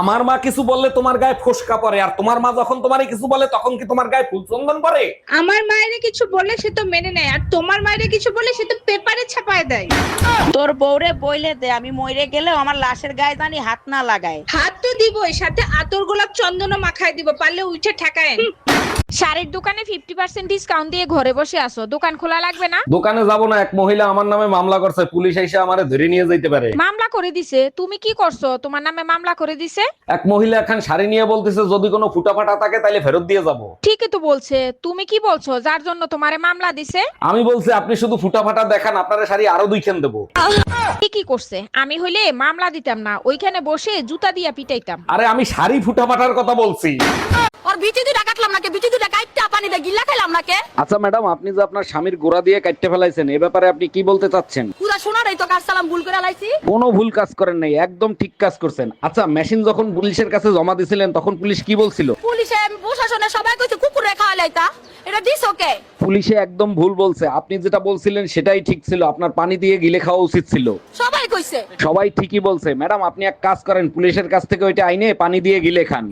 আমার মা কিছু বললে তোমার গায়ে ফোসকা পড়ে, আর তোমার মা যখন তোমারে কিছু বলে তখন কি তোমার গায়ে ফুল চন্দন পড়ে? আমার মায়ের কিছু বললে সে তো মেনে নেয়, আর তোমার মায়ের কিছু বললে সে তো পেপারে ছাপায় দেয়। তোর বউরে বইলে দে, আমি মরে গেলেও আমার লাশের গায়ে জানি হাত না লাগায়। হাত তো দিবই, সাথে আতর গোলাপ চন্দনও মাখায় দিব, পারলে উঠে ঠেকায়েন। শাড়ির দোকানে 50% ডিসকাউন্ট দিয়ে ঘরে বসে আছো, দোকান খোলা লাগবে না? দোকানে যাব না, এক মহিলা আমার নামে মামলা করছে, পুলিশ এসে আমারে ধরে নিয়ে যাইতে পারে। মামলা করে দিছে? তুমি কি করছো তোমার নামে মামলা করে দিছে? এক মহিলা এখন শাড়ি নিয়ে বলতেছে যদি কোনো ফুটা ফাটা থাকে তাহলে ফেরত দিয়ে যাব। ঠিকই তো বলছে। তুমি কি বলছো যার জন্য তোমারে মামলা দিছে? আমি বলছি আপনি শুধু ফুটা ফাটা দেখান, আপনার শাড়ি আরো 2 খান দেবো। ঠিকই করছে। আমি হইলে মামলা দিতাম না, ওইখানে বসে জুতা দিয়া পিটাইতাম। আরে আমি শাড়ি ফুটা ফাটার কথা বলছি। ওর বিচি দুটা কাটলাম নাকি, বিচি দুটা কাটটা পানি দিয়ে গিল্লা খাইলাম নাকি? আচ্ছা ম্যাডাম, আপনি যে আপনার স্বামীর গোড়া দিয়ে কাটতে ফেলাইছেন, এ ব্যাপারে আপনি কি বলতে চাচ্ছেন? পুরা সোনারই তো কাটসালাম, ভুল করে লাইছি। কোনো ভুল কাজ করেন নাই, একদম ঠিক কাজ করছেন। আচ্ছা মেশিন যখন পুলিশের কাছে জমা দিছিলেন তখন পুলিশ কি বলছিল? পুলিশে প্রশাসনে সবাই কইছে কুকুরে খাওয়া লাইতা, এটা দিছ ওকে? পুলিশে একদম ভুল বলছে, আপনি যেটা বলছিলেন সেটাই ঠিক ছিল, আপনার পানি দিয়ে গিলে খাওয়া উচিত ছিল। সবাই কইছে। সবাই ঠিকই বলছে ম্যাডাম, আপনি এক কাজ করেন, পুলিশের কাছ থেকে ওইটা আইনে পানি দিয়ে গিলে খান।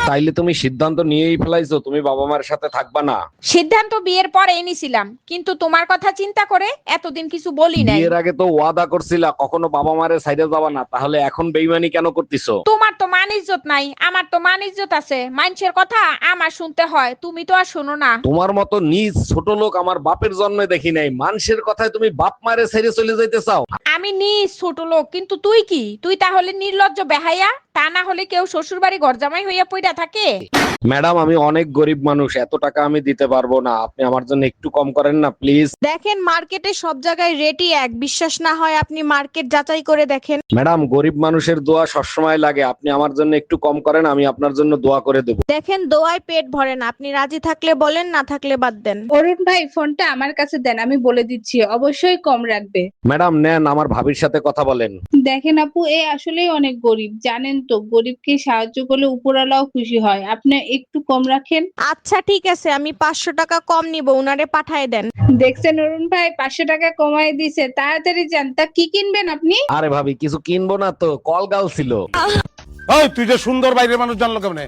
তাইলে তুমি সিদ্ধান্ত নিয়েই ফেলাইছো তুমি বাবা মার সাথে থাকবা না। সিদ্ধান্ত বিয়ের পরেই নিছিলাম, কিন্তু তোমার কথা চিন্তা করে এতদিন কিছু বলি নাই। বিয়ের আগে তো ওয়াদা করছিলা কখনো বাবা মারে সাইডে যাবা না, তাহলে এখন বেইমানি কেন করতেছো? তোমার তো মান ইজ্জত নাই, আমার তো মান ইজ্জত আছে। মানুষের কথা আমার শুনতে হয়, তুমি তো আর শোনো না। তোমার মতো নিজ ছোট লোক আমার বাপের জন্মে দেখি নাই, মানুষের কথায় তুমি বাপ মারে ছেড়ে চলে যাইতে চাও? আমি নিজ ছোট লোক, কিন্তু তুই কি? তুই তাহলে নির্লজ্জ বেহাইয়া। তা না হলে কেউ শ্বশুর বাড়ি ঘর জামাই হইয়া পইড়া থাকে? ম্যাডাম আমি অনেক গরিব মানুষ, এত টাকা আমি দিতে পারবো না, আপনি আমার জন্য একটু কম করেন না প্লিজ। দেখেন মার্কেটে সব জায়গায় রেটই এক, বিশ্বাস না হয় আপনি মার্কেট যাচাই করে দেখেন। ম্যাডাম গরিব মানুষের দোয়া সবসময় লাগে, আপনি আমার জন্য একটু কম করেন, আমি আপনার জন্য দোয়া করে দেবো। দেখেন দোয়ায় পেট ভরে না, আপনি রাজি থাকলে বলেন, না থাকলে বাদ দেন। অরুণ ভাই ফোনটা আমার কাছে দেন, আমি বলে দিচ্ছি অবশ্যই কম রাখবে। ম্যাডাম নেন, আমার ভাবির সাথে কথা বলেন। দেখেন আপু, এ আসলেই অনেক গরিব, জানেন তো গরিবকে সাহায্য করলে উপরওয়ালাও খুশি হয়, আপনি একটু কম রাখেন। আচ্ছা ঠিক আছে, আমি 500 টাকা কম নিব, উনারে পাঠায় দেন। দেখছেন অরুণ ভাই 500 টাকা কমাই দিছে, তাড়াতাড়ি যান। তা কি কিনবেন আপনি? আরে ভাবি কিছু কিনবো না তো, কল গাল ছিল। ওই তুই যে সুন্দর বাইরের মানুষ জানলো কেমনে?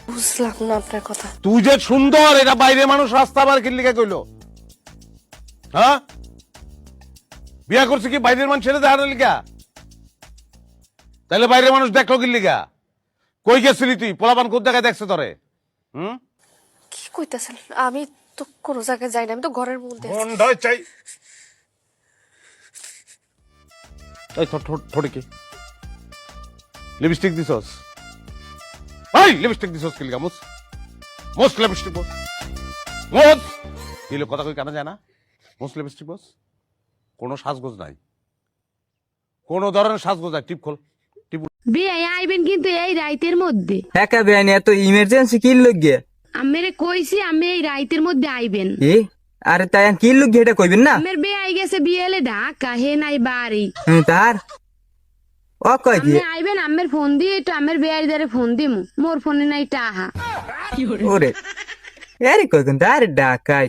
বুঝলাম না আপনার কথা। তুই যে সুন্দর এটা বাইরের মানুষ রাস্তা আবার কি লিখে কইলো? হ্যাঁ, বিয়া করছে কি বাইরের মানুষ ছেড়ে দেখানোর লিগা? তাহলে বাইরের মানুষ দেখলো কি লিগা? কই গেছিলি তুই? পোলাপান কোন জায়গায় দেখছে তোরে? কি কইতাছেন? আমি তো কোনো জায়গায় যাই না, আমি তো ঘরের মধ্যে আছি। বন্ধ চাই। এই ঠোঁটে কি লিপস্টিক দিছস? এই লিপস্টিক দিছস কি লিগা? মোস লিপস্টিক বস, মোস কি লোক কথা কই কানা যায় না? মোস লিপস্টিক বস, কোনো সাজগোজ নাই, কোন ধরনের সাজগোজ নাই। টিপ খোল, টিপ। বিয়ে আইবেন কিন্তু এই রাইতের মধ্যে। একা বেআইনি এত ইমার্জেন্সি কি লগে? আমেরে কইছি আমি এই রাইতের মধ্যে আইবেন। এ আরে তাই কি লগে এটা কইবেন না? আমের বিয়ে আই গেছে, বিয়ে এলে ঢাকা, হে নাই বাড়ি। তার ও কই কি? আপনি আইবেন, আমের ফোন দিয়ে তো আমের বিয়ের দ্বারে ফোন দিমু, মোর ফোনে নাই টাহা। ওরে আরে কই কোন তার ডাকাই